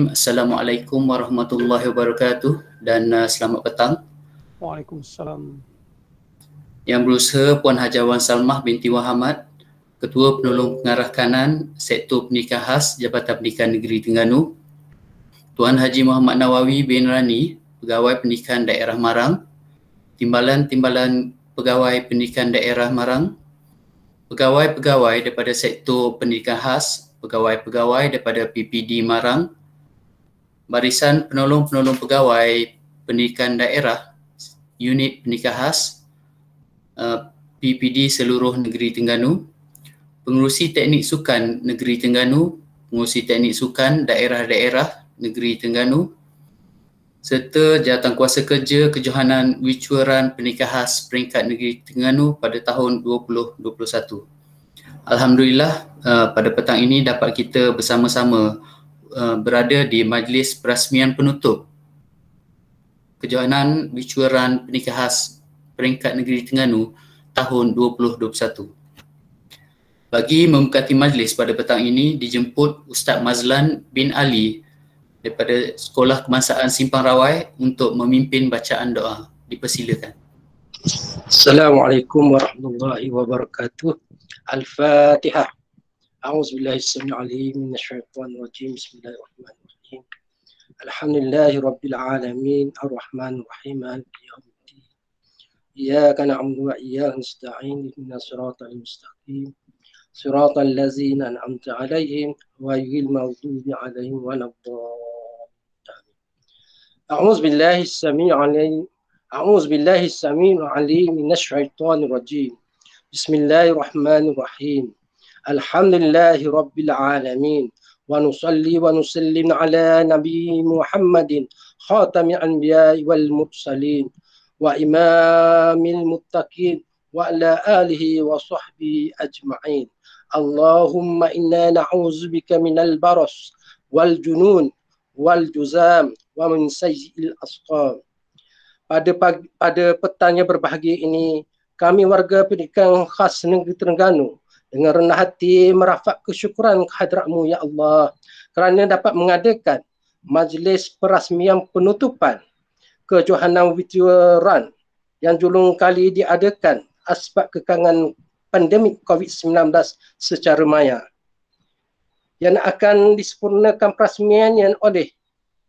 Assalamualaikum warahmatullahi wabarakatuh dan selamat petang. Waalaikumsalam. Yang berusaha Puan Haji Wan Salmah binti Wahamad, Ketua Penolong Pengarah Kanan Sektor Pendidikan Khas Jabatan Pendidikan Negeri Terengganu, Tuan Haji Muhammad Nawawi bin Rani, Pegawai Pendidikan Daerah Marang, Timbalan-timbalan Pegawai Pendidikan Daerah Marang, pegawai-pegawai daripada Sektor Pendidikan Khas, pegawai-pegawai daripada PPD Marang, Barisan Penolong-penolong Pegawai Pendidikan Daerah, Unit Pendidikan Khas, PPD seluruh Negeri Terengganu, Pengerusi Teknik Sukan Negeri Terengganu, Pengerusi Teknik Sukan Daerah-daerah Negeri Terengganu, serta Jawatankuasa Kerja Kejohanan Wicuaran Pendidikan Khas Peringkat Negeri Terengganu pada tahun 2021. Alhamdulillah, pada petang ini dapat kita bersama-sama berada di majlis perasmian penutup Kejohanan Wicuaran Pendidikan Khas Peringkat Negeri Terengganu tahun 2021. Bagi memberkati majlis pada petang ini dijemput Ustaz Mazlan bin Ali daripada Sekolah Kebangsaan Simpang Rawai untuk memimpin bacaan doa. Dipersilakan. Assalamualaikum warahmatullahi wabarakatuh. Al-Fatihah. A'udzubillahi as-sami'il 'alim minasyaitonir rajim. Bismillahirrahmanirrahim. Alhamdulillahi rabbil alamin arrahmanir rahim maliki yaumiddin. Iyyaka na'budu wa iyyaka nasta'in ihdinas siratal mustaqim. Siratal ladzina an'amta 'alaihim ghairil maghdubi 'alaihim waladdallin. A'udzubillahi as-sami'il 'alim. A'udzubillahi as-sami'il 'alim minasyaitonir rajim. Bismillahirrahmanirrahim. Alhamdulillahi rabbil alamin wa nusalli wa nusallim ala nabi Muhammadin khatamil anbiya'i wal mursalin wa imamil muttaqin wa ala alihi wa sahbihi ajma'in. Allahumma inna na'udzubika minal baras wal junun wal juzam wa min sayyi'il asqam. Pada petang yang berbahagia ini, kami warga pendidikan khas Negeri Terengganu dengan rendah hati merafak kesyukuran kehadratmu ya Allah kerana dapat mengadakan majlis perasmian penutupan Kejohanan Wicuaran yang julung kali diadakan asbab kekangan pandemik COVID-19 secara maya, yang akan disempurnakan perasmiannya oleh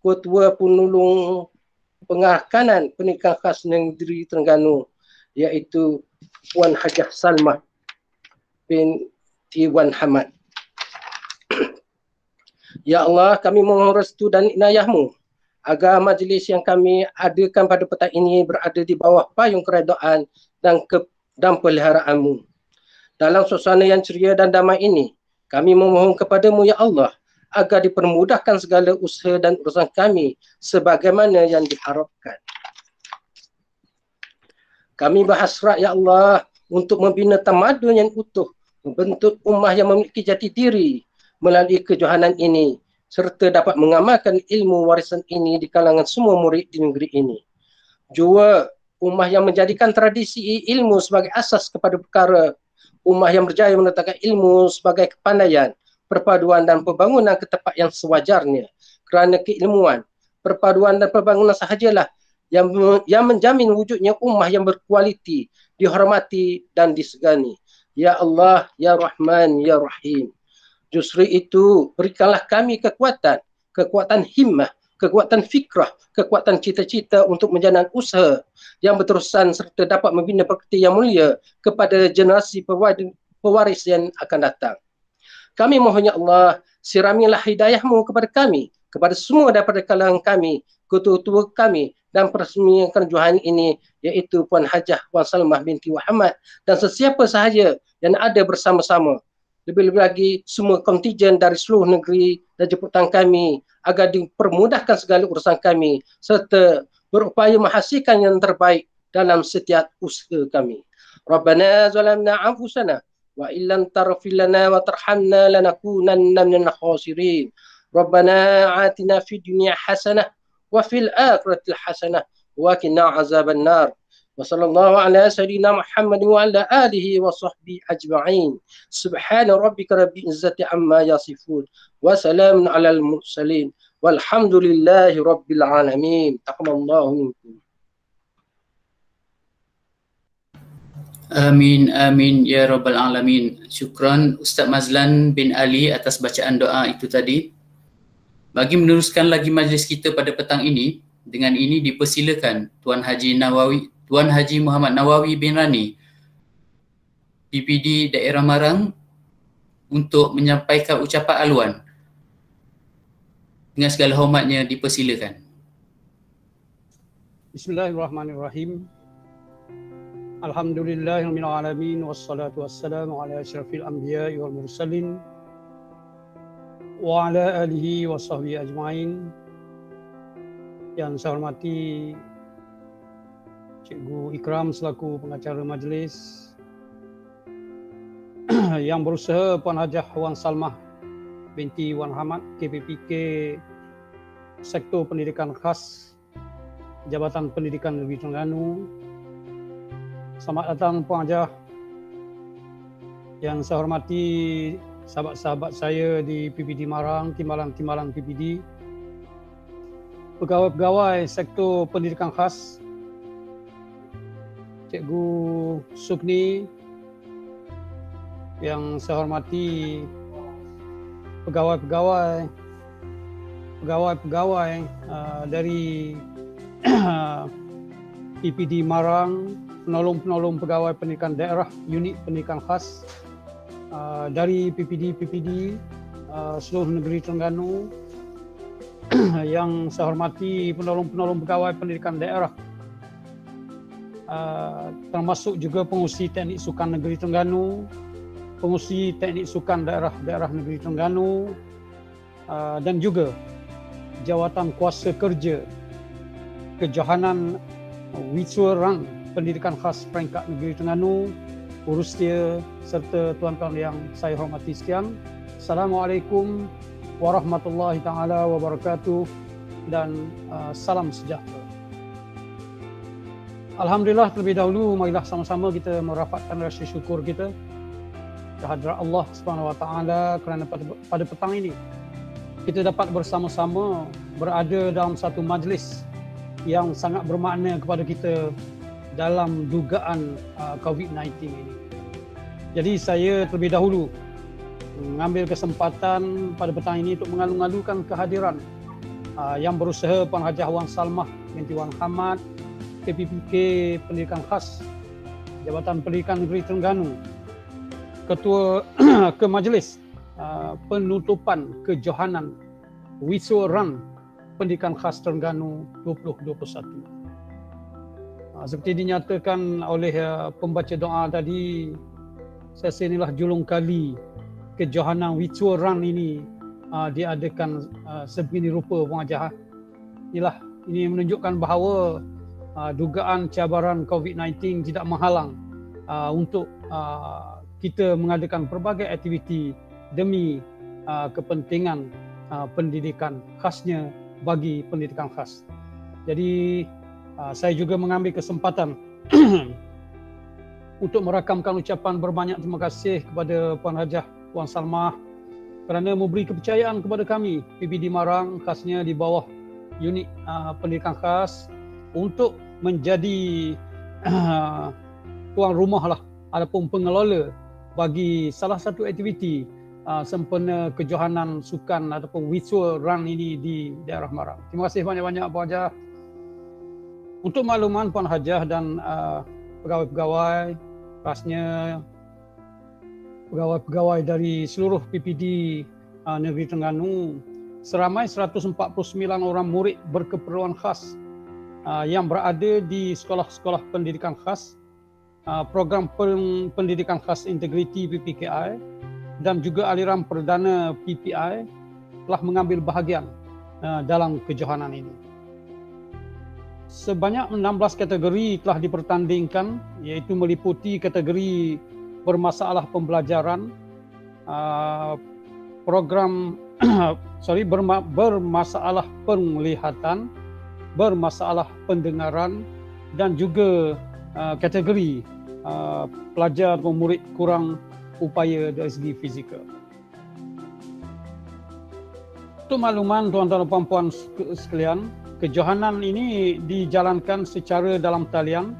Ketua Penolong Pengarah Kanan Pendidikan Khas Negeri Terengganu, iaitu Puan Hajah Salmah binti Wahamad. Ya Allah, kami mohon restu dan inayahmu agar majlis yang kami adakan pada petang ini berada di bawah payung keredaan dan peliharaanmu. Dalam suasana yang ceria dan damai ini, kami memohon kepadamu ya Allah agar dipermudahkan segala usaha dan urusan kami sebagaimana yang diharapkan. Kami berhasrat ya Allah untuk membina tamadun yang utuh, membentuk ummah yang memiliki jati diri melalui kejohanan ini, serta dapat mengamalkan ilmu warisan ini di kalangan semua murid di negeri ini. Jua ummah yang menjadikan tradisi ilmu sebagai asas kepada perkara, ummah yang berjaya meletakkan ilmu sebagai kepandaian, perpaduan dan pembangunan ke tempat yang sewajarnya, kerana keilmuan, perpaduan dan pembangunan sahajalah yang menjamin wujudnya ummah yang berkualiti, dihormati dan disegani. Ya Allah, Ya Rahman, Ya Rahim. Justru itu, berikanlah kami kekuatan himmah, kekuatan fikrah, kekuatan cita-cita untuk menjalankan usaha yang berterusan serta dapat membina pekerti yang mulia kepada generasi pewaris yang akan datang. Kami mohon ya Allah, siramilah hidayahmu kepada kami, kepada semua daripada kalangan kami, ketua-ketua kami dan peresmian kejohanan ini, iaitu Puan Hajah Wan Salmah binti Wahamad dan sesiapa sahaja yang ada bersama-sama. Lebih-lebih lagi semua kontijen dari seluruh negeri dan jemputan kami agar dipermudahkan segala urusan kami serta berupaya menghasilkan yang terbaik dalam setiap usaha kami. Rabbana zalamna anfusana wa illam taghfir lana wa tarhamna lanakunanna minal khasirin. Rabbana atina fid dunya hasanah wa fil akhirati hasanah wa qina azaban nar. Wa sallallahu ala sayyidina Muhammad wa ala alihi wa sahbihi ajma'in. Subhana rabbika rabbil izzati amma yasifun wa salamun alal mursalin Walhamdulillahi rabbil alamin. Taqabbalallahu minkum. Amin, amin, ya Rabbal Alamin. Syukran Ustaz Mazlan bin Ali atas bacaan doa itu tadi. Bagi meneruskan lagi majlis kita pada petang ini, dengan ini dipersilakan Tuan Haji Muhammad Nawawi bin Rani, PPD Daerah Marang, untuk menyampaikan ucapan aluan. Dengan segala hormatnya dipersilakan. Bismillahirrahmanirrahim. Alhamdulillahirabbil alamin wassalatu wassalamu ala asyrafil anbiya'i wal mursalin wa ala alihi wa sahbihi ajmain. Yang saya hormati Cikgu Ikram selaku pengacara majlis, yang berusaha Puan Hajah Wan Salmah binti Wan Hamad, KPPK Sektor Pendidikan Khas Jabatan Pendidikan Negeri Terengganu. Selamat datang Puan Hajah. Yang saya hormati sahabat-sahabat saya di PPD Marang, timbalan-timbalan PPD, pegawai-pegawai Sektor Pendidikan Khas, Cikgu Sukni. Yang saya hormati pegawai-pegawai dari PPD Marang, penolong-penolong pegawai pendidikan daerah, unit pendidikan khas dari PPD seluruh negeri Terengganu. Yang saya hormati penolong-penolong pegawai pendidikan daerah, termasuk juga pengurusi teknik sukan negeri Terengganu, pengurusi teknik sukan daerah-daerah negeri Terengganu, dan juga jawatan kuasa kerja kejohanan Wisual Rang Pendidikan Khas Peringkat Negeri Terengganu, urus dia, serta tuan-tuan yang saya hormati sekalian. Assalamualaikum warahmatullahi taala wabarakatuh dan salam sejahtera. Alhamdulillah, terlebih dahulu marilah sama-sama kita merafakkan rasa syukur kita kehadrat Allah Subhanahu wa taala kerana pada petang ini kita dapat bersama-sama berada dalam satu majlis yang sangat bermakna kepada kita dalam dugaan COVID-19 ini. Jadi saya terlebih dahulu mengambil kesempatan pada petang ini untuk mengalu-alukan kehadiran yang berusaha Puan Hajah Wan Salmah binti Wan Hamad, KPPK Pendidikan Khas Jabatan Pendidikan Negeri Terengganu, Ketua ke Majlis Penutupan Kejohanan Wisual Rang Pendidikan Khas Terengganu 2021. Seperti dinyatakan oleh pembaca doa tadi, saya rasa inilah julung kali kejohanan Wisual Rang ini diadakan sebegini rupa, Puan Hajah. Ini menunjukkan bahawa dugaan cabaran COVID-19 tidak menghalang untuk kita mengadakan pelbagai aktiviti demi kepentingan pendidikan khasnya bagi pendidikan khas. Jadi saya juga mengambil kesempatan untuk merakamkan ucapan berbanyak terima kasih kepada Puan Hajah Wan Salmah kerana memberi kepercayaan kepada kami PPD Marang, khasnya di bawah unit pendidikan khas, untuk menjadi tuan rumah lah ataupun pengelola bagi salah satu aktiviti sempena kejohanan sukan ataupun Wisual Rang ini di daerah Marang. Terima kasih banyak-banyak Puan Hajah. Untuk makluman Puan Hajah dan pegawai-pegawai, khasnya pegawai-pegawai dari seluruh PPD Negeri Terengganu, seramai 149 orang murid berkeperluan khas yang berada di sekolah-sekolah pendidikan khas, program pendidikan khas integriti PPKI dan juga aliran perdana PPI telah mengambil bahagian dalam kejohanan ini. Sebanyak 16 kategori telah dipertandingkan, iaitu meliputi kategori bermasalah pembelajaran, bermasalah penglihatan, bermasalah pendengaran, dan juga kategori pelajar atau murid kurang upaya dari segi fizikal. Untuk makluman tuan-tuan dan puan-puan sekalian, kejohanan ini dijalankan secara dalam talian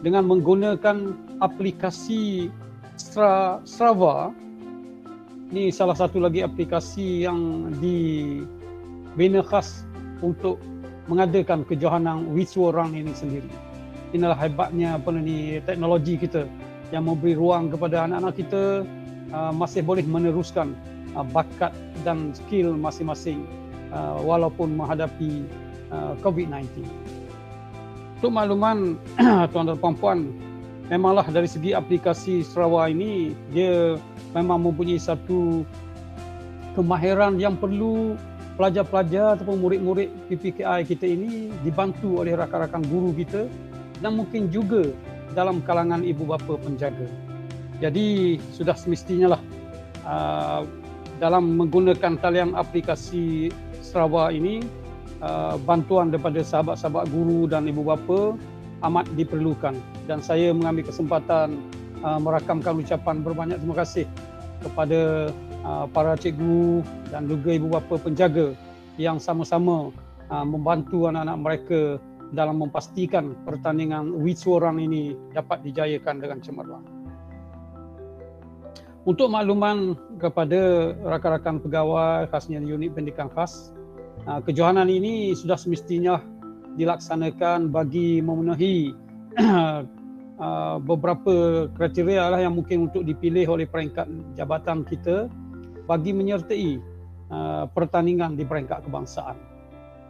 dengan menggunakan aplikasi Strava. Ini salah satu lagi aplikasi yang dibina khas untuk mengadakan kejohanan virtual run ini sendiri. Inilah hebatnya teknologi kita yang memberi ruang kepada anak-anak kita masih boleh meneruskan bakat dan skill masing-masing walaupun menghadapi COVID-19. Untuk makluman tuan-tuan dan puan-puan, memanglah dari segi aplikasi Strava ini dia memang mempunyai satu kemahiran yang perlu pelajar-pelajar ataupun murid-murid PPKI kita ini dibantu oleh rakan-rakan guru kita dan mungkin juga dalam kalangan ibu bapa penjaga. Jadi sudah semestinya lah dalam menggunakan talian aplikasi Strava ini bantuan daripada sahabat-sahabat guru dan ibu bapa amat diperlukan, dan saya mengambil kesempatan merakamkan ucapan berbanyak terima kasih kepada para cikgu dan juga ibu bapa penjaga yang sama-sama membantu anak-anak mereka dalam memastikan pertandingan virtual run ini dapat dijayakan dengan cemerlang. Untuk makluman kepada rakan-rakan pegawai khasnya unit pendidikan khas, kejohanan ini sudah semestinya dilaksanakan bagi memenuhi beberapa kriteria lah yang mungkin untuk dipilih oleh peringkat jabatan kita bagi menyertai pertandingan di peringkat kebangsaan.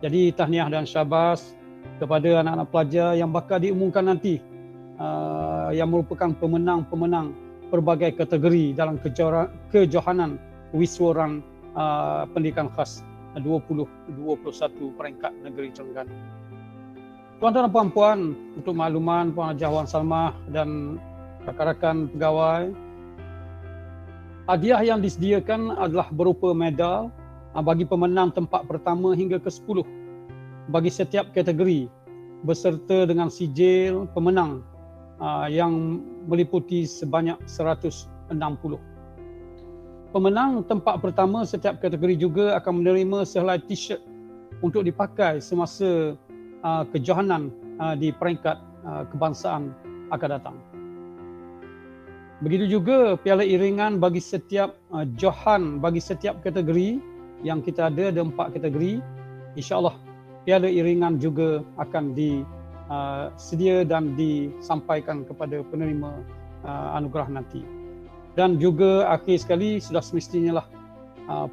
Jadi tahniah dan syabas kepada anak-anak pelajar yang bakal diumumkan nanti yang merupakan pemenang-pemenang pelbagai kategori dalam kejohanan virtual run pendidikan khas 2021 peringkat negeri Terengganu. Tuan-tuan dan puan-puan, untuk makluman Puan Hajah Wan Salmah dan rakan-rakan pegawai, hadiah yang disediakan adalah berupa medal bagi pemenang tempat pertama hingga ke-10 bagi setiap kategori beserta dengan sijil pemenang yang meliputi sebanyak 160. Pemenang tempat pertama setiap kategori juga akan menerima sehelai t-shirt untuk dipakai semasa kejohanan di peringkat kebangsaan akan datang. Begitu juga piala iringan bagi setiap johan bagi setiap kategori yang kita ada 4 kategori. InsyaAllah piala iringan juga akan sedia dan disampaikan kepada penerima anugerah nanti. Dan juga akhir sekali sudah semestinya lah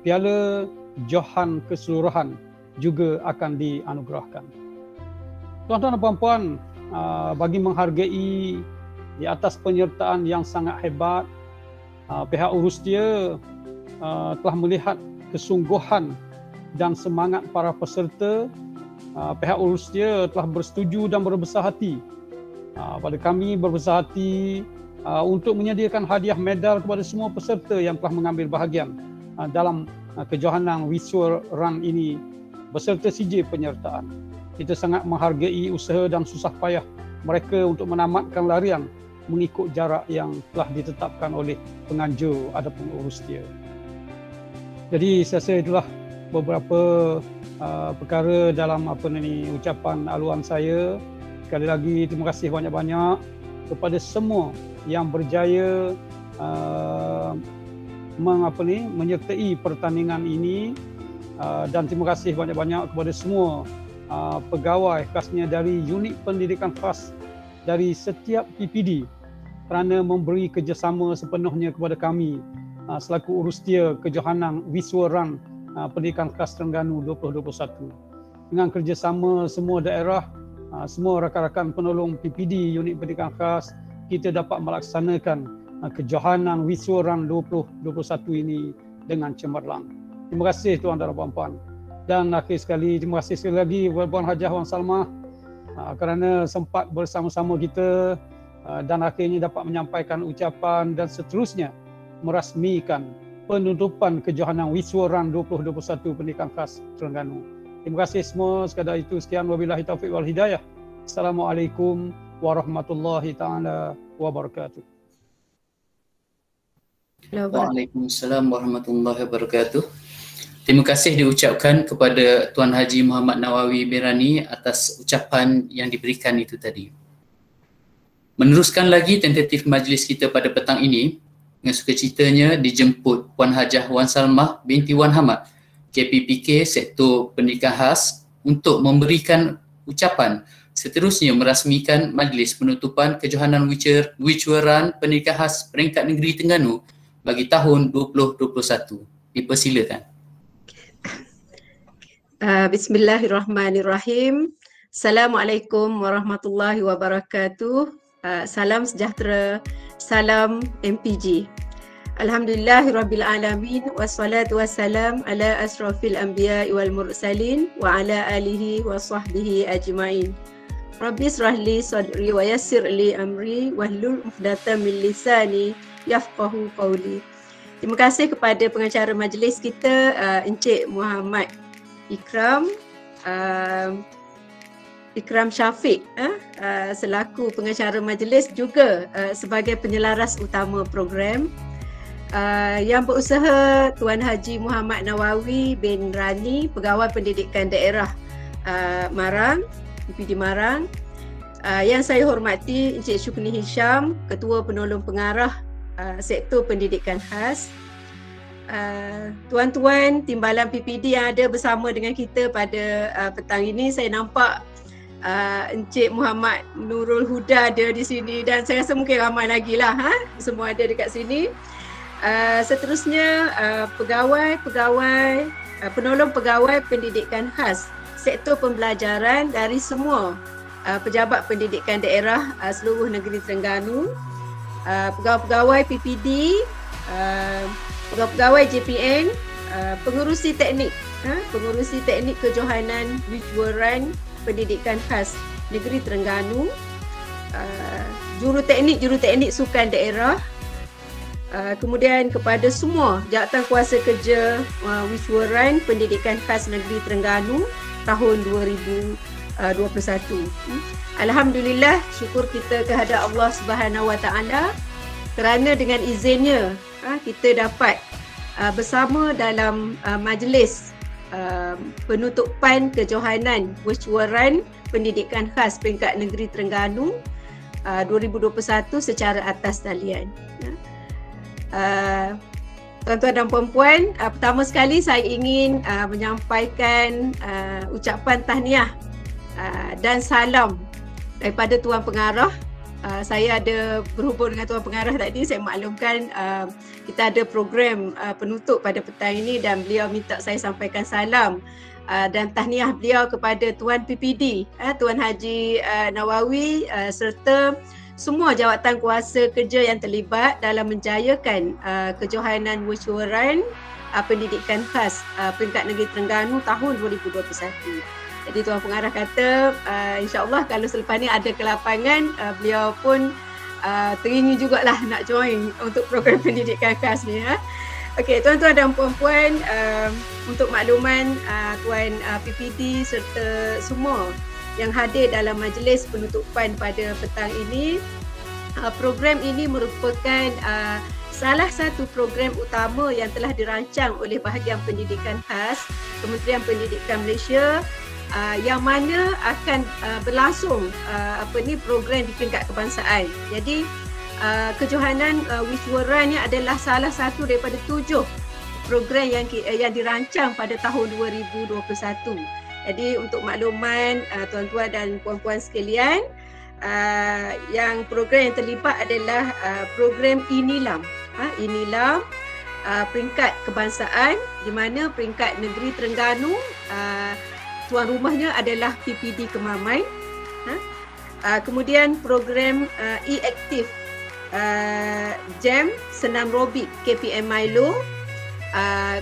piala johan keseluruhan juga akan dianugerahkan. Tuan-tuan dan puan-puan, bagi menghargai di atas penyertaan yang sangat hebat, pihak Urustia telah melihat kesungguhan dan semangat para peserta. Pihak Urustia telah bersetuju dan berbesar hati pada kami berbesar hati untuk menyediakan hadiah medal kepada semua peserta yang telah mengambil bahagian dalam kejohanan virtual run ini beserta sijil penyertaan. Kita sangat menghargai usaha dan susah payah mereka untuk menamatkan larian mengikut jarak yang telah ditetapkan oleh penganjur ataupun Urustia. Jadi saya rasa itulah beberapa perkara dalam ucapan aluan saya. Sekali lagi terima kasih banyak-banyak kepada semua yang berjaya menyertai pertandingan ini, dan terima kasih banyak-banyak kepada semua pegawai khasnya dari unit pendidikan khas dari setiap PPD kerana memberi kerjasama sepenuhnya kepada kami selaku Urustia kejohanan virtual run pendidikan khas Terengganu 2021. Dengan kerjasama semua daerah, semua rakan-rakan penolong PPD unit pendidikan khas, kita dapat melaksanakan kejohanan virtual run 2021 ini dengan cemerlang. Terima kasih tuan-tuan dan puan-puan. Dan akhir sekali, terima kasih sekali lagi kepada Puan Hajah Wan Salmah kerana sempat bersama-sama kita dan akhirnya dapat menyampaikan ucapan dan seterusnya merasmikan penutupan kejohanan virtual run 2021 pendidikan khas Terengganu. Terima kasih semua. Sekadar itu sekian, wabillahi taufiq wal hidayah. Assalamualaikum warahmatullahi taala wabarakatuh. Waalaikumsalam warahmatullahi wabarakatuh. Terima kasih diucapkan kepada Tuan Haji Muhammad Nawawi Berani atas ucapan yang diberikan itu tadi. Meneruskan lagi tentatif majlis kita pada petang ini, dengan sukacitanya dijemput Puan Hajah Wan Salmah binti Wan Hamad, KPPK Sektor Pendidikan Khas, untuk memberikan ucapan seterusnya merasmikan majlis penutupan kejohanan wicuaran pendidikan khas peringkat negeri Terengganu bagi tahun 2021. Dipersilakan. Bismillahirrahmanirrahim. Assalamualaikum warahmatullahi wabarakatuh. Salam sejahtera, salam MPG. Alhamdulillahirabbil alamin wassalatu wassalam ala asrafil anbiya'i wal mursalin wa ala alihi wa sahbihi ajmain. Rabbi israh li sadri wa yassir li amri wahlul 'uqdatam min lisani yafqahu qawli. Terima kasih kepada pengacara majlis kita Encik Muhammad Ikram Syafiq selaku pengacara majlis, juga sebagai penyelaras utama program. Yang berusaha Tuan Haji Muhammad Nawawi bin Rani, Pegawai Pendidikan Daerah Marang, PPD Marang. Yang saya hormati Encik Syukni Hisham, Ketua Penolong Pengarah Sektor Pendidikan Khas. Tuan-tuan Timbalan PPD yang ada bersama dengan kita pada petang ini. Saya nampak Encik Muhammad Nurul Huda ada di sini dan saya rasa mungkin ramai lagi lah semua ada dekat sini. Seterusnya penolong pegawai pendidikan khas sektor pembelajaran dari semua pejabat pendidikan daerah seluruh negeri Terengganu, pegawai-pegawai PPD, pegawai JPN, pengurusi teknik kejohanan wicuaran pendidikan khas negeri Terengganu, juruteknik sukan daerah, kemudian kepada semua jawatan kuasa kerja wicuaran pendidikan khas negeri Terengganu tahun 2021. Alhamdulillah, syukur kita kehadap Allah Subhanahu Wa Taala kerana dengan izinnya kita dapat bersama dalam majlis penutupan kejohanan wicuaran pendidikan khas peringkat negeri Terengganu 2021 secara atas talian. Tuan-tuan dan puan-puan, pertama sekali saya ingin menyampaikan ucapan tahniah dan salam daripada Tuan Pengarah. Saya ada berhubung dengan Tuan Pengarah tadi, saya maklumkan kita ada program penutup pada petang ini dan beliau minta saya sampaikan salam dan tahniah beliau kepada Tuan PPD, Tuan Haji Nawawi serta semua jawatan kuasa kerja yang terlibat dalam menjayakan kejohanan wicuaran pendidikan khas peringkat negeri Terengganu tahun 2021. Jadi Tuan Pengarah kata insya-Allah kalau selepas ni ada kelapangan beliau pun teringin jugalah nak join untuk program pendidikan khas ni. Okey, tuan-tuan dan puan-puan, untuk makluman Tuan PPD serta semua yang hadir dalam majlis penutupan pada petang ini, program ini merupakan salah satu program utama yang telah dirancang oleh Bahagian Pendidikan Khas Kementerian Pendidikan Malaysia, yang mana akan berlangsung program di peringkat kebangsaan. Jadi kejohanan wicuaran ni adalah salah satu daripada 7 program yang dirancang pada tahun 2021. Jadi untuk makluman tuan-tuan dan puan-puan sekalian, yang program yang terlibat adalah program Inilam. Inilam peringkat kebangsaan, di mana peringkat negeri Terengganu tuan rumahnya adalah PPD Kemaman. Kemudian program E-Aktif JAM Senam Robik KPM Milo.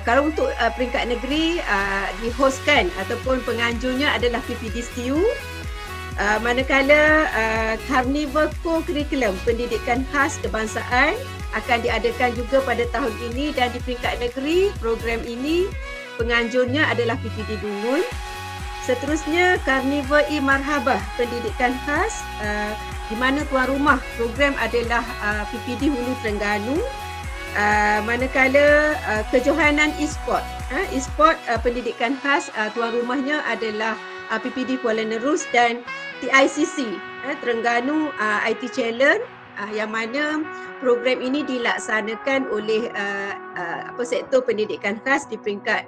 Kalau untuk peringkat negeri dihostkan ataupun penganjurnya adalah PPD STIU. Manakala Carnival Co-Curriculum Pendidikan Khas Kebangsaan akan diadakan juga pada tahun ini, dan di peringkat negeri program ini penganjurnya adalah PPD Dungun. Seterusnya Carnival E-Marhabah Pendidikan Khas, di mana tuan rumah program adalah PPD Hulu Terengganu. Manakala kejohanan e-sport, e-sport pendidikan khas, tuan rumahnya adalah PPD Kuala Nerus dan TICC, Terengganu IT Challenge, yang mana program ini dilaksanakan oleh sektor pendidikan khas di peringkat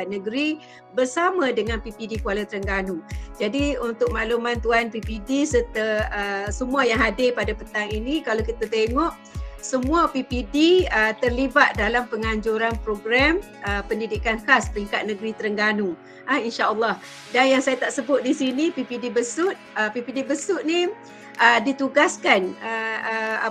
negeri bersama dengan PPD Kuala Terengganu. Jadi untuk makluman tuan PPD serta semua yang hadir pada petang ini, kalau kita tengok semua PPD terlibat dalam penganjuran program pendidikan khas peringkat negeri Terengganu, insya-Allah. Dan yang saya tak sebut di sini PPD Besut, PPD Besut ni ditugaskan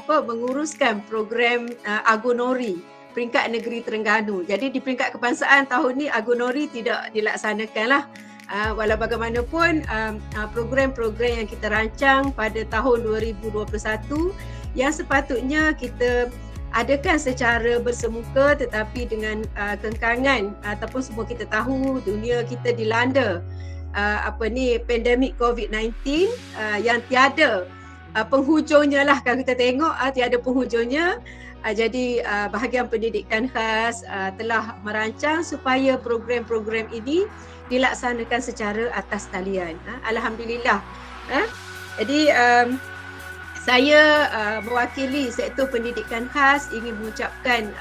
menguruskan program Agonori peringkat negeri Terengganu. Jadi di peringkat kebangsaan tahun ni Agonori tidak dilaksanakan lah. Walau bagaimanapun program-program yang kita rancang pada tahun 2021 yang sepatutnya kita adakan secara bersemuka, tetapi dengan kengkangan ataupun semua kita tahu dunia kita dilanda pandemik COVID-19 yang tiada penghujungnya lah. Kalau kita tengok tiada penghujungnya. Jadi bahagian pendidikan khas telah merancang supaya program-program ini dilaksanakan secara atas talian. Alhamdulillah. Jadi saya mewakili sektor pendidikan khas ingin mengucapkan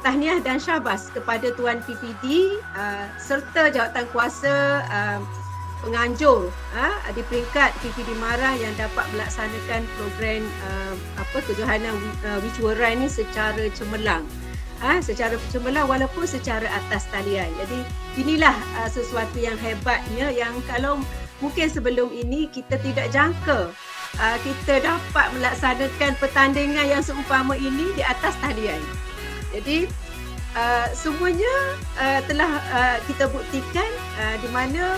tahniah dan syabas kepada Tuan PPD serta jawatankuasa penganjur di peringkat PPD Marah yang dapat melaksanakan program kejohanan virtual run ni secara cemerlang. Secara cemerlang walaupun secara atas talian. Jadi inilah sesuatu yang hebatnya yang kalau mungkin sebelum ini kita tidak jangka kita dapat melaksanakan pertandingan yang seumpama ini di atas talian. Jadi semuanya telah kita buktikan di mana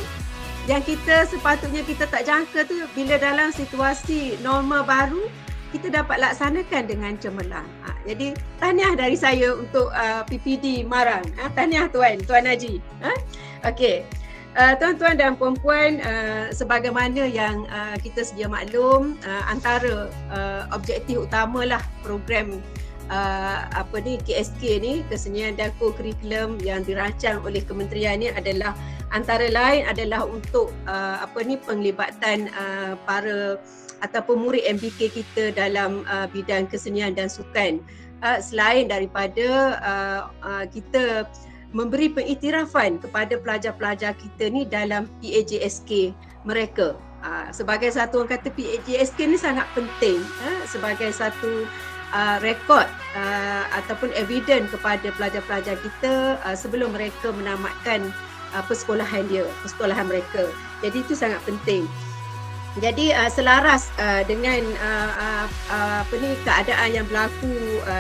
yang kita sepatutnya kita tak jangka tu bila dalam situasi normal baru kita dapat laksanakan dengan cemerlang. Jadi tahniah dari saya untuk PPD Marang. Tahniah Tuan Haji. Okey. Tuan-tuan dan puan-puan, sebagaimana yang kita sedia maklum, antara objektif utamalah program KSK ni, kesenian dan kurikulum yang dirancang oleh kementerian ni adalah antara lain adalah untuk penglibatan para ataupun murid MBK kita dalam bidang kesenian dan sukan. Selain daripada kita memberi pengiktirafan kepada pelajar-pelajar kita ni dalam PAJSK mereka. Sebagai satu orang kata PAJSK ni sangat penting sebagai satu rekod ataupun evidence kepada pelajar-pelajar kita sebelum mereka menamatkan persekolahan mereka. Jadi itu sangat penting. Jadi selaras dengan keadaan yang berlaku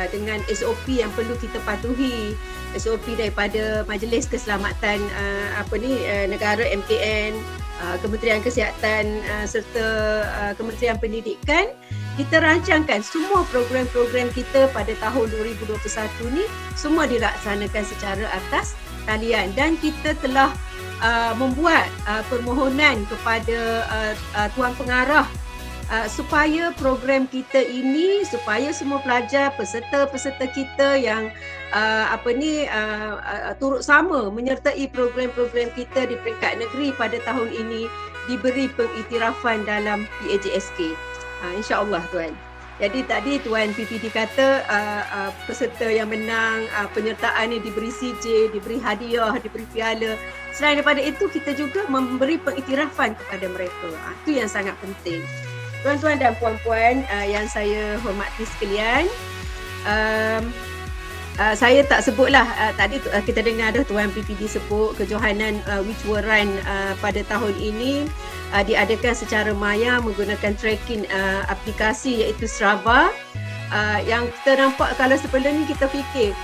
dengan SOP yang perlu kita patuhi, SOP daripada Majlis Keselamatan Negara MKN, Kementerian Kesihatan serta Kementerian Pendidikan, kita rancangkan semua program-program kita pada tahun 2021 ni semua dilaksanakan secara atas talian dan kita telah membuat permohonan kepada Tuan Pengarah supaya program kita ini, supaya semua pelajar, peserta-peserta kita yang turut sama menyertai program-program kita di peringkat negeri pada tahun ini diberi pengiktirafan dalam PAJSK. InsyaAllah Tuan. Jadi tadi Tuan PPD kata peserta yang menang, penyertaan ni diberi CJ, diberi hadiah, diberi piala. Selain daripada itu, kita juga memberi pengiktirafan kepada mereka. Itu yang sangat penting. Tuan-tuan dan puan-puan yang saya hormati sekalian, saya tak sebutlah, tadi kita dengar ada Tuan PPD sebut kejohanan virtual run pada tahun ini diadakan secara maya menggunakan tracking aplikasi iaitu Strava. Yang kita nampak kalau sebelum ni kita fikir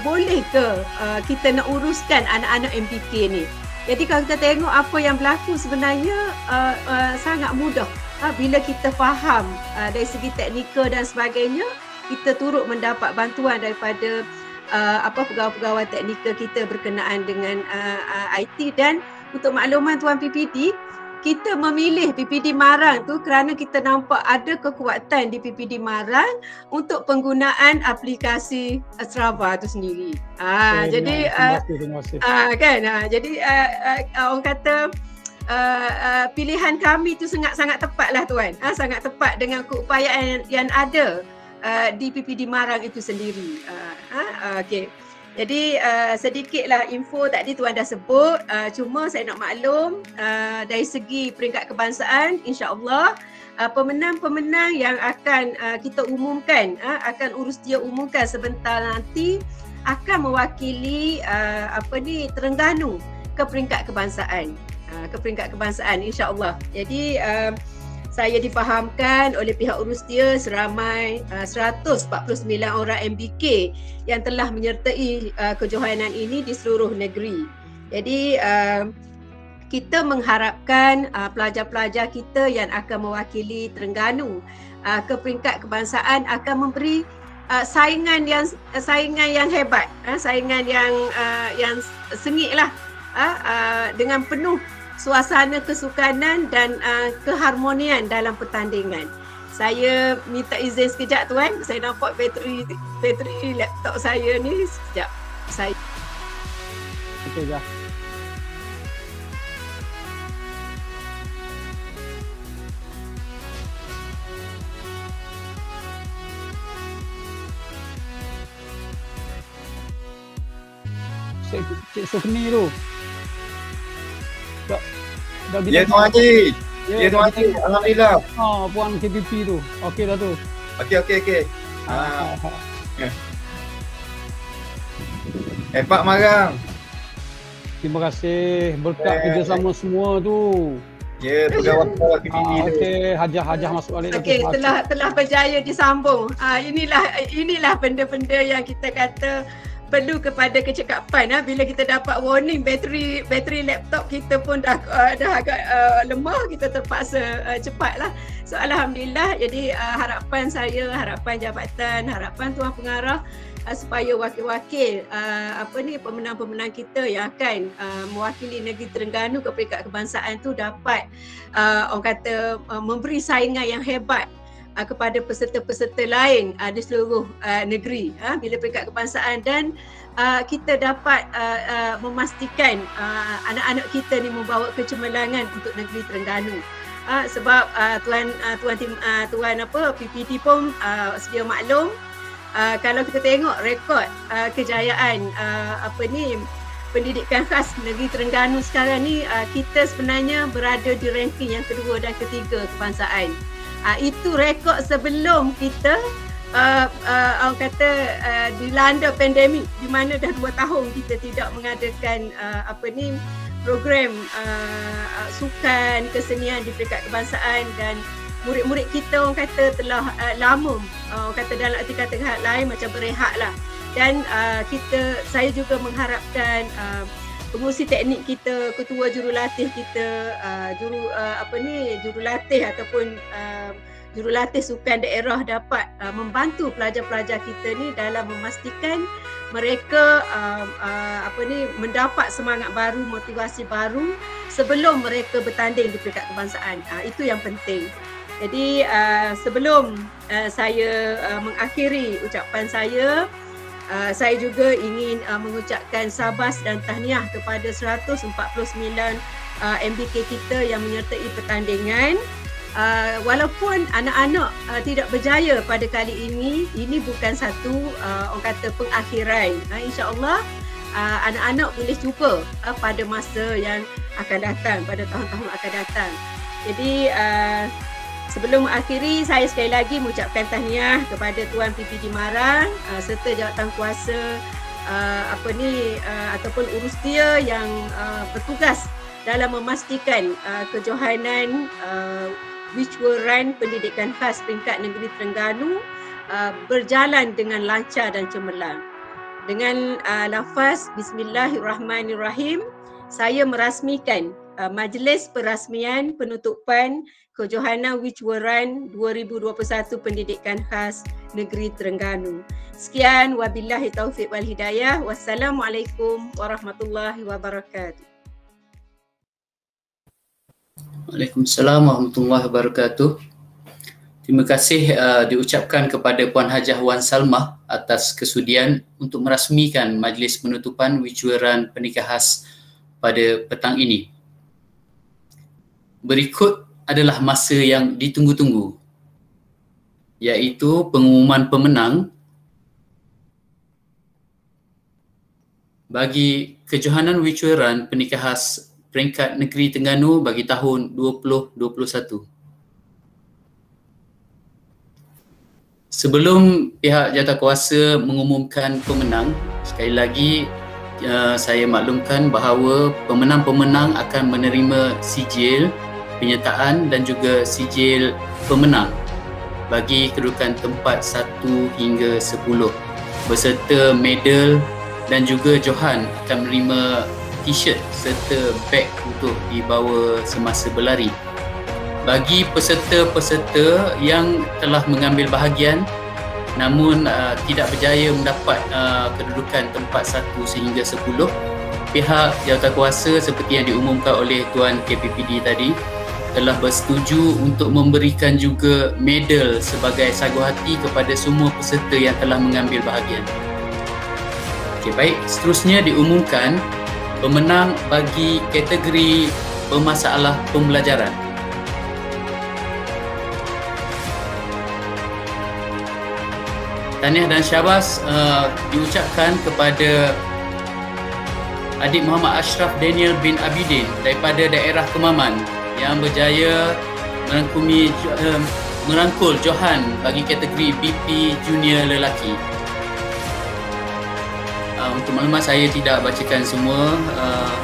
boleh ke kita nak uruskan anak-anak MPK ni. Jadi kalau kita tengok apa yang berlaku sebenarnya sangat mudah bila kita faham dari segi teknikal dan sebagainya. Kita turut mendapat bantuan daripada pegawai-pegawai teknikal kita berkenaan dengan IT. Dan untuk makluman Tuan PPD, kita memilih PPD Marang tu kerana kita nampak ada kekuatan di PPD Marang untuk penggunaan aplikasi Strava tu sendiri. Jadi terima kasih. kan, jadi orang kata pilihan kami tu sangat tepat lah tuan. Sangat tepat dengan keupayaan yang ada di PPD Marang itu sendiri. Okey. Jadi sedikitlah info tadi tuan dah sebut, cuma saya nak maklum dari segi peringkat kebangsaan, insya-Allah pemenang-pemenang yang akan kita umumkan, akan urus dia umumkan sebentar nanti akan mewakili Terengganu ke peringkat kebangsaan. Insya-Allah. Jadi saya difahamkan oleh pihak urus dia seramai 149 orang MBK yang telah menyertai kejohanan ini di seluruh negeri. Jadi kita mengharapkan pelajar-pelajar kita yang akan mewakili Terengganu ke peringkat kebangsaan akan memberi saingan yang hebat, saingan yang sengitlah, dengan penuh suasana kesukanan dan keharmonian dalam pertandingan. Saya minta izin sekejap tuan, saya nampak bateri laptop saya ni sekejap. Okey dah. Cik Sufni tu. Ya Tuan Haji. Ya Tuan Haji. Alhamdulillah. Puan KPP tu. Okey dah tu. Okey. Pak Marang. Terima kasih berkat kerjasama semua tu. Ya, pegawai KPP tu. Okey, hajah masuk balik. Okey, telah berjaya disambung. Inilah benda-benda yang kita kata perlu kepada kecekapan. Bila kita dapat warning bateri laptop kita pun dah agak lemah, kita terpaksa cepatlah. So alhamdulillah, jadi harapan saya, harapan jabatan, harapan Tuan Pengarah supaya wakil-wakil pemenang-pemenang kita yang akan mewakili negeri Terengganu ke peringkat kebangsaan tu dapat orang kata memberi saingan yang hebat kepada peserta-peserta lain di seluruh negeri bila peringkat kebangsaan, dan kita dapat memastikan anak-anak kita ni membawa kecemerlangan untuk negeri Terengganu. Sebab tuan PPD pun sedia maklum, kalau kita tengok rekod kejayaan pendidikan khas negeri Terengganu sekarang ni, kita sebenarnya berada di ranking yang kedua dan ketiga kebangsaan. Itu rekod sebelum kita orang kata dilanda pandemik, di mana dah 2 tahun kita tidak mengadakan program sukan kesenian di peringkat kebangsaan, dan murid-murid kita orang kata telah lama orang kata dalam arti kata lain macam berehat lah. Dan saya juga mengharapkan pengurusi teknik kita, ketua jurulatih kita, jurulatih ataupun jurulatih sukan daerah dapat membantu pelajar-pelajar kita ni dalam memastikan mereka mendapat semangat baru, motivasi baru sebelum mereka bertanding di peringkat kebangsaan. Itu yang penting. Jadi sebelum saya mengakhiri ucapan saya juga ingin mengucapkan sabas dan tahniah kepada 149 MBK kita yang menyertai pertandingan. Walaupun anak-anak tidak berjaya pada kali ini bukan satu orang kata pengakhiran. InsyaAllah anak-anak boleh cuba pada masa yang akan datang, pada tahun-tahun akan datang. Jadi sebelum mengakhiri, saya sekali lagi mengucapkan tahniah kepada Tuan PPD Marang serta jawatankuasa ataupun urus dia yang bertugas dalam memastikan kejohanan Virtual Run Pendidikan Khas Peringkat Negeri Terengganu berjalan dengan lancar dan cemerlang. Dengan lafaz Bismillahirrahmanirrahim, saya merasmikan majlis perasmian penutupan kejohanan Virtual Run 2021 Pendidikan Khas Negeri Terengganu. Sekian, wabillahi taufiq wal hidayah. Wassalamualaikum warahmatullahi wabarakatuh. Waalaikumsalam warahmatullahi wabarakatuh. Terima kasih diucapkan kepada Puan Hajah Wan Salmah atas kesudian untuk merasmikan majlis penutupan wicuran pernikah khas pada petang ini. Berikut adalah masa yang ditunggu-tunggu, iaitu pengumuman pemenang bagi kejohanan wicuran pernikah khas peringkat negeri Terengganu bagi tahun 2021. Sebelum pihak jawatankuasa mengumumkan pemenang, sekali lagi saya maklumkan bahawa pemenang-pemenang akan menerima sijil penyertaan dan juga sijil pemenang bagi kedudukan tempat 1 hingga 10 beserta medal, dan juga Johan akan menerima t-shirt serta beg untuk dibawa semasa berlari. Bagi peserta-peserta yang telah mengambil bahagian namun tidak berjaya mendapat kedudukan tempat 1 sehingga 10, pihak jawatankuasa seperti yang diumumkan oleh Tuan KPPD tadi telah bersetuju untuk memberikan juga medal sebagai sagu hati kepada semua peserta yang telah mengambil bahagian. Okey, baik, seterusnya diumumkan pemenang bagi kategori bermasalah pembelajaran. Tahniah dan syabas diucapkan kepada adik Muhammad Ashraf Daniel bin Abidin daripada daerah Kemaman yang berjaya merangkul Johan bagi kategori BP Junior Lelaki. Untuk maklumat, saya tidak bacakan semua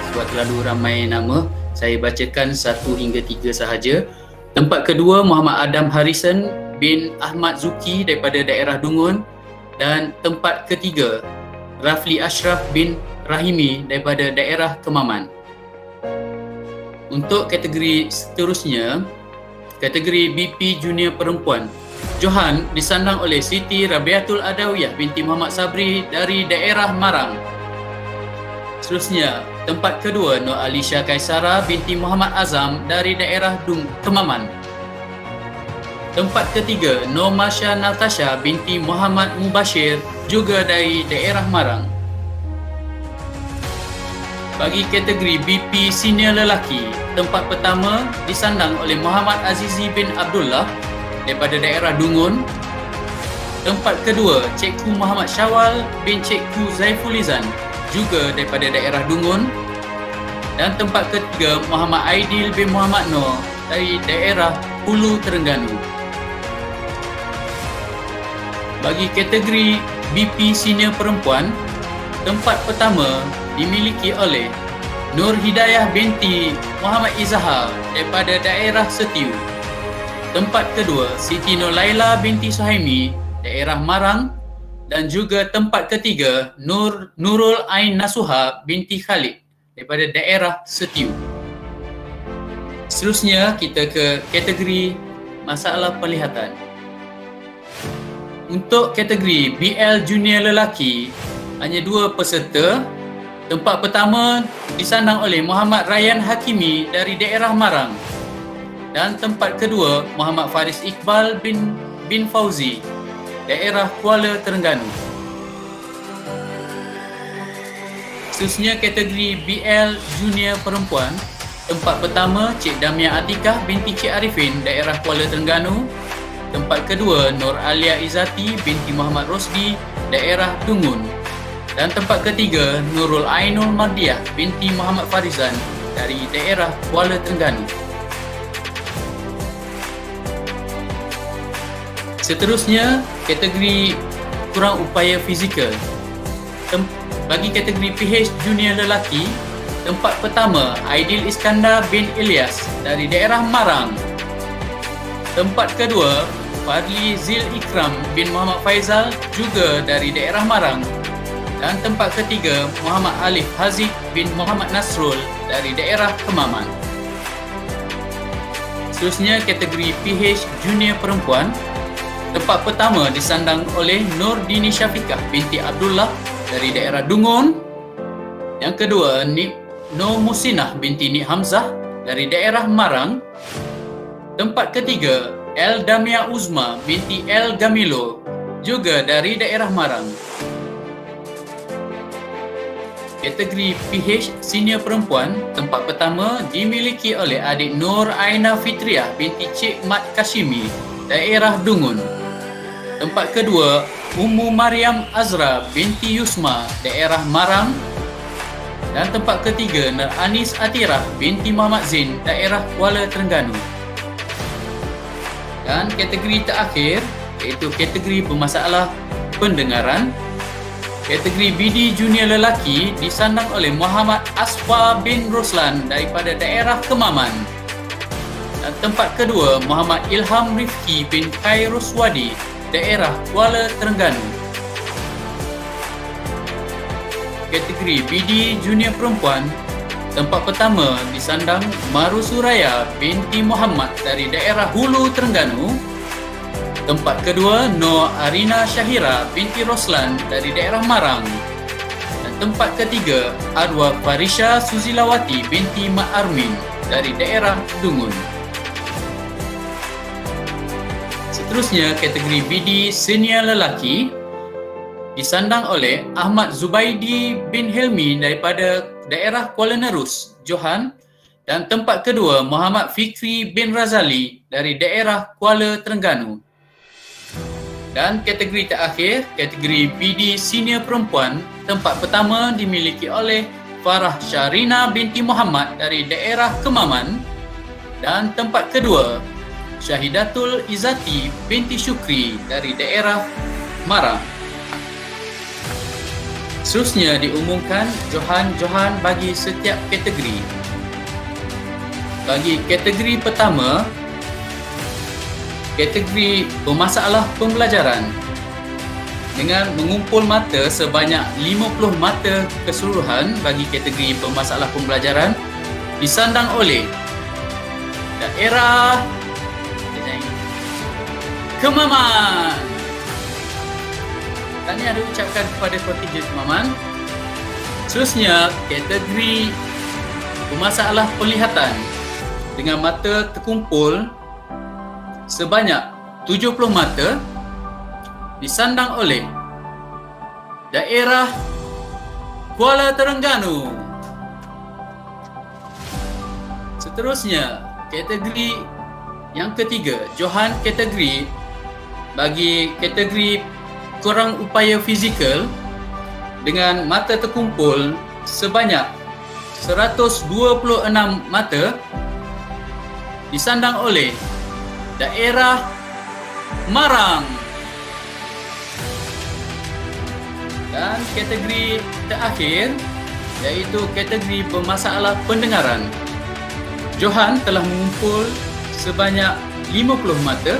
sebab terlalu ramai nama. Saya bacakan 1 hingga 3 sahaja. Tempat kedua Muhammad Adam Harrison bin Ahmad Zuki daripada daerah Dungun, dan tempat ketiga Rafli Ashraf bin Rahimi daripada daerah Kemaman. Untuk kategori seterusnya, kategori BP Junior Perempuan, Johan disandang oleh Siti Rabiatul Adawiyah binti Muhammad Sabri dari daerah Marang. Seterusnya, tempat kedua Nur Alisha Kaisara binti Muhammad Azam dari daerah Kemaman. Tempat ketiga Nur Masya Natasha binti Muhammad Mubashir juga dari daerah Marang. Bagi kategori BP Senior Lelaki, tempat pertama disandang oleh Muhammad Azizi bin Abdullah daripada daerah Dungun. Tempat kedua Cikgu Muhammad Syawal bin Cikgu Zaifulizan juga daripada daerah Dungun. Dan tempat ketiga Muhammad Aidil bin Muhammad Nur dari daerah Hulu Terengganu. Bagi kategori BP Senior Perempuan, tempat pertama dimiliki oleh Nur Hidayah binti Muhammad Izahar daripada daerah Setiu. Tempat kedua Siti Nur Laila binti Suhaimi daerah Marang, dan juga tempat ketiga Nurul Ain Nasuha binti Khalid daripada daerah Setiu. Seterusnya kita ke kategori masalah penglihatan. Untuk kategori BL Junior Lelaki, hanya 2 peserta. Tempat pertama disandang oleh Muhammad Rayyan Hakimi dari daerah Marang, dan tempat kedua Muhammad Faris Iqbal bin Fauzi daerah Kuala Terengganu. Seterusnya kategori BL Junior Perempuan, tempat pertama Cik Damia Atikah binti Cik Arifin daerah Kuala Terengganu. Tempat kedua Nur Alia Izzati binti Muhammad Rosdi daerah Dungun. Dan tempat ketiga Nurul Ainul Mardiah binti Muhammad Farizan dari daerah Kuala Terengganu. Seterusnya kategori kurang upaya fizikal. Bagi kategori PH Junior Lelaki, tempat pertama Aidil Iskandar bin Ilyas dari daerah Marang. Tempat kedua Fadli Zil Ikram bin Muhammad Faizal juga dari daerah Marang. Dan tempat ketiga Muhammad Alif Haziq bin Muhammad Nasrul dari daerah Kemaman. Seterusnya kategori PH Junior Perempuan, tempat pertama disandang oleh Nur Dini Syafiqah binti Abdullah dari daerah Dungun. Yang kedua Nur Musinah binti Nik Hamzah dari daerah Marang. Tempat ketiga, Eldamia Uzma binti El Gamilo, juga dari daerah Marang. Kategori PH senior perempuan, tempat pertama dimiliki oleh adik Nur Aina Fitriah binti Cik Mat Kashimi, daerah Dungun. Tempat kedua, Ummu Maryam Azra binti Yusma, daerah Marang. Dan tempat ketiga, Nur Anis Atirah binti Muhammad Zain, daerah Kuala Terengganu. Dan kategori terakhir iaitu kategori bermasalah pendengaran. Kategori BD junior lelaki disandang oleh Muhammad Asfa bin Roslan daripada daerah Kemaman. Dan tempat kedua, Muhammad Ilham Rifki bin Khairuswadi, daerah Kuala Terengganu. Kategori BD junior perempuan, tempat pertama disandang Maru Suraya binti Muhammad dari daerah Hulu Terengganu. Tempat kedua, Nur Arina Syahira binti Roslan dari daerah Marang. Dan tempat ketiga, Arwah Farisha Suzilawati binti Mak Armin dari daerah Dungun. Seterusnya, kategori BD senior lelaki disandang oleh Ahmad Zubaidi bin Helmi daripada daerah Kuala Nerus, Johan. Dan tempat kedua, Muhammad Fikri bin Razali dari daerah Kuala Terengganu. Dan kategori terakhir, kategori BD senior perempuan, tempat pertama dimiliki oleh Farah Syarina binti Muhammad dari daerah Kemaman. Dan tempat kedua, Syahidatul Izzati binti Syukri dari daerah Marang. Seterusnya diumumkan Johan bagi setiap kategori. Bagi kategori pertama, kategori bermasalah pembelajaran, dengan mengumpul mata sebanyak 50 mata keseluruhan bagi kategori bermasalah pembelajaran disandang oleh daerah Kemaman. Tahniah diucapkan kepada kontingen Kemaman. Seterusnya, kategori bermasalah penglihatan dengan mata terkumpul sebanyak 70 mata disandang oleh daerah Kuala Terengganu. Seterusnya, kategori yang ketiga, Johan kategori bagi kategori kurang upaya fizikal dengan mata terkumpul sebanyak 126 mata disandang oleh daerah Marang. Dan kategori terakhir iaitu kategori bermasalah pendengaran. Johan telah mengumpul sebanyak 50 mata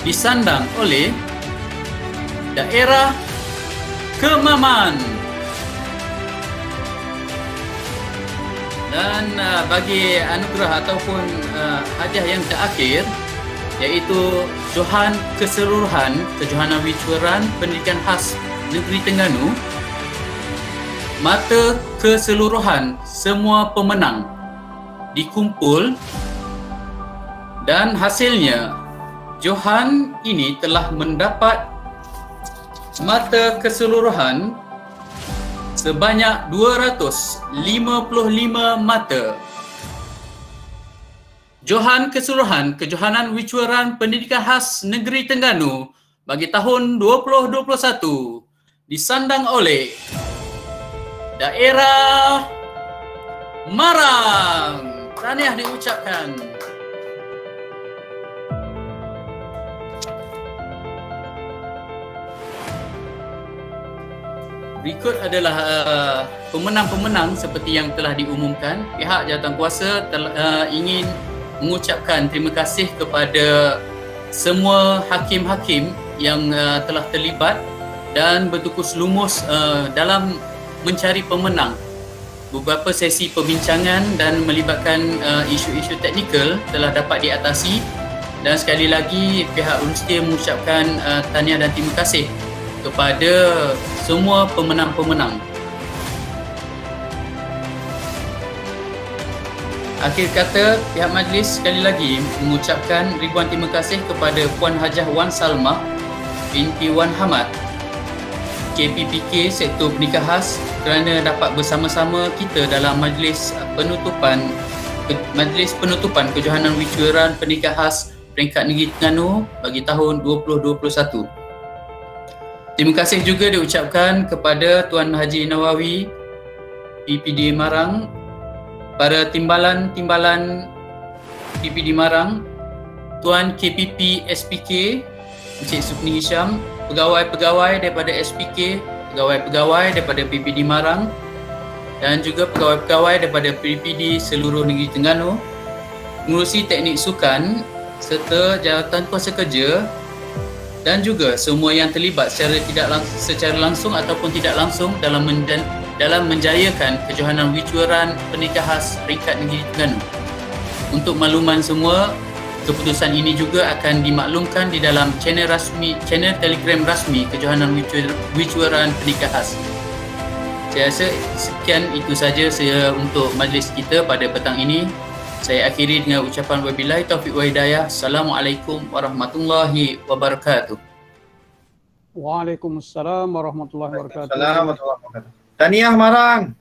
disandang oleh daerah Kemaman. Dan bagi anugerah ataupun hadiah yang terakhir iaitu Johan Keseluruhan Kejohanan Wicuran Pendidikan Khas Negeri Terengganu, mata keseluruhan semua pemenang dikumpul dan hasilnya Johan ini telah mendapat mata keseluruhan sebanyak 255 mata. Johan Keseluruhan Kejohanan Wicuran Pendidikan Khas Negeri Terengganu bagi tahun 2021 disandang oleh daerah Marang. Tahniah diucapkan. Berikut adalah pemenang-pemenang seperti yang telah diumumkan. Pihak jawatankuasa ingin mengucapkan terima kasih kepada semua hakim-hakim yang telah terlibat dan bertukus lumus dalam mencari pemenang. Beberapa sesi perbincangan dan melibatkan isu-isu teknikal telah dapat diatasi, dan sekali lagi pihak universiti mengucapkan tahniah dan terima kasih kepada semua pemenang-pemenang. Akhir kata, pihak majlis sekali lagi mengucapkan ribuan terima kasih kepada Puan Hajah Wan Salmah binti Wan Hamad, KPPK Sektor Peningkat Khas, kerana dapat bersama-sama kita dalam majlis penutupan Kejohanan Wicuran Peningkat Khas Peringkat Negeri Terengganu bagi tahun 2021. Terima kasih juga diucapkan kepada Tuan Haji Nawawi PPD Marang, para timbalan-timbalan PPD Marang, Tuan KPP SPK Encik Supni Hisham, pegawai-pegawai daripada SPK, pegawai-pegawai daripada PPD Marang dan juga pegawai-pegawai daripada PPD seluruh negeri Terengganu, pengurusi teknik sukan serta jawatan kuasa kerja dan juga semua yang terlibat secara langsung ataupun tidak langsung dalam menjayakan Kejohanan Wicuran Peningkat Khas Peringkat Negeri Terengganu. Untuk makluman semua, keputusan ini juga akan dimaklumkan di dalam channel Telegram rasmi Kejohanan Wicuran Peningkat Khas. Saya rasa sekian itu saja saya untuk majlis kita pada petang ini. Saya akhiri dengan ucapan wabillahi taufiq wa hidayah. Assalamualaikum warahmatullahi wabarakatuh. Waalaikumsalam warahmatullahi wabarakatuh. Assalamualaikum. Tahniah Marang.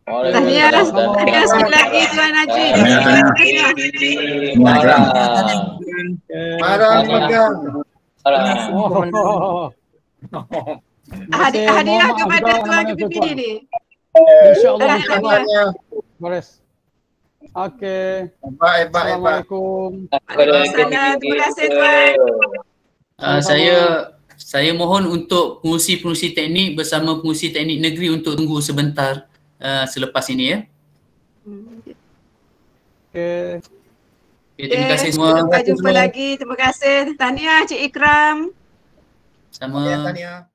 Tahniah sekali lagi Tuan Haji. Marang pegang. Hadiah kepada Tuan KPPD ni. InsyaAllah. Baris. Okey. Baik. Assalamualaikum. Waalaikumsalam. Terima kasih Tuan. Saya mohon untuk pengurusi teknik bersama pengurusi teknik negeri untuk tunggu sebentar selepas ini ya. Okey. Terima kasih semua. Sampai jumpa lagi. Terima kasih. Tahniah Cik Ikram. Sama. Tahniah.